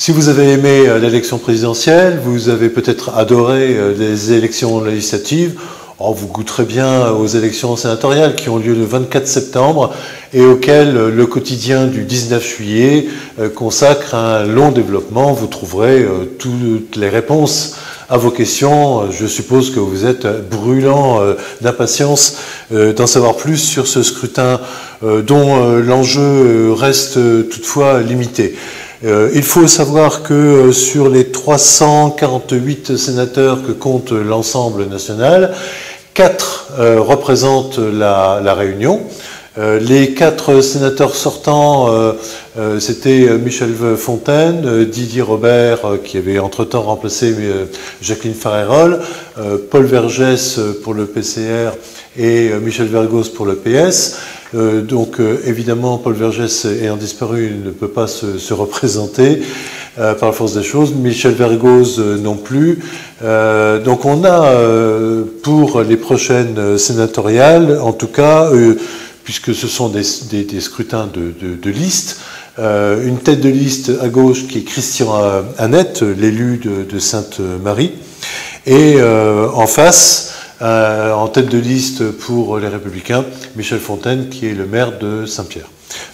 Si vous avez aimé l'élection présidentielle, vous avez peut-être adoré les élections législatives, vous goûterez bien aux élections sénatoriales qui ont lieu le 24 septembre et auxquelles le quotidien du 19 juillet consacre un long développement. Vous trouverez toutes les réponses à vos questions. Je suppose que vous êtes brûlant d'impatience d'en savoir plus sur ce scrutin dont l'enjeu reste toutefois limité. Il faut savoir que sur les 348 sénateurs que compte l'ensemble national, 4 représentent la Réunion. Les 4 sénateurs sortants, c'était Michel Fontaine, Didier Robert, qui avait entre-temps remplacé Jacqueline Farerol, Paul Vergès pour le PCR et Michel Vergos pour le PS. Donc évidemment, Paul Vergès ayant disparu ne peut pas se représenter par la force des choses, Michel Vergos non plus. Donc on a pour les prochaines sénatoriales, en tout cas, puisque ce sont des scrutins de liste, une tête de liste à gauche qui est Christian Annette, l'élu de Sainte-Marie, et en face, en tête de liste pour les Républicains, Michel Fontaine, qui est le maire de Saint-Pierre,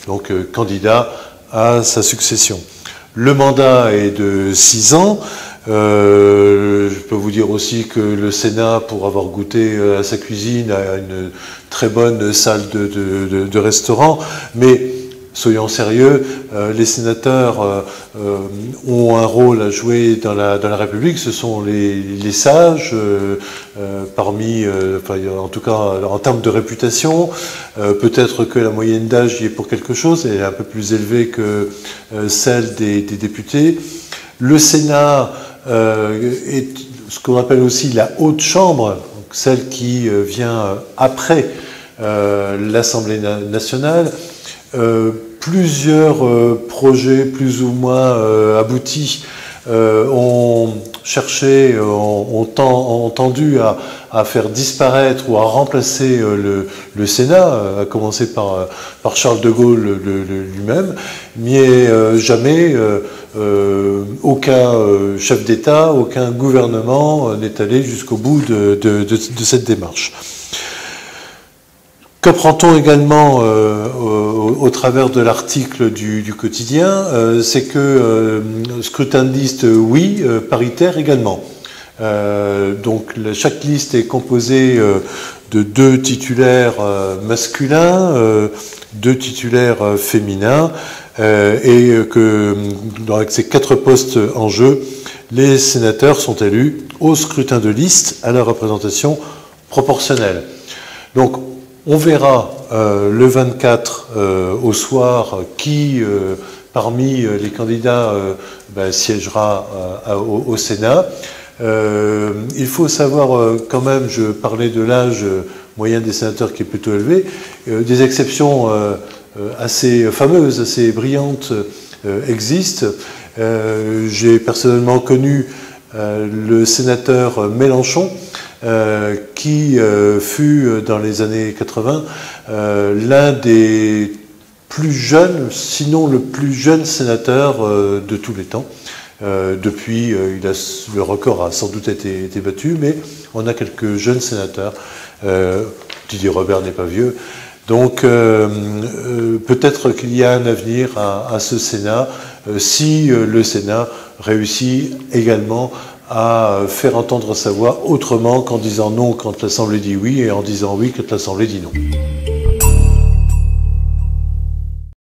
donc candidat à sa succession. Le mandat est de 6 ans. Je peux vous dire aussi que le Sénat, pour avoir goûté à sa cuisine, a une très bonne salle de restaurant, mais soyons sérieux, les sénateurs ont un rôle à jouer dans la République. Ce sont les sages, en tout cas en termes de réputation. Peut-être que la moyenne d'âge y est pour quelque chose, elle est un peu plus élevée que celle des députés. Le Sénat est ce qu'on appelle aussi la haute chambre, donc celle qui vient après l'Assemblée nationale. Plusieurs projets plus ou moins aboutis ont cherché, ont tendu à faire disparaître ou à remplacer le Sénat, à commencer par Charles de Gaulle lui-même, mais jamais aucun chef d'État, aucun gouvernement n'est allé jusqu'au bout de cette démarche. Qu'apprend-on également au travers de l'article du quotidien, c'est que scrutin de liste, oui, paritaire également. Donc chaque liste est composée de 2 titulaires masculins, 2 titulaires féminins, et que avec ces 4 postes en jeu, les sénateurs sont élus au scrutin de liste à la représentation proportionnelle. Donc on verra le 24 au soir qui, parmi les candidats, siégera au Sénat. Il faut savoir quand même, je parlais de l'âge moyen des sénateurs qui est plutôt élevé, des exceptions assez fameuses, assez brillantes existent. J'ai personnellement connu le sénateur Mélenchon, qui fut dans les années 80 l'un des plus jeunes, sinon le plus jeune sénateur de tous les temps. Depuis, le record a sans doute été battu, mais on a quelques jeunes sénateurs. Didier Robert n'est pas vieux. Donc peut-être qu'il y a un avenir à ce Sénat si le Sénat réussit également à faire entendre sa voix autrement qu'en disant non quand l'Assemblée dit oui et en disant oui quand l'Assemblée dit non.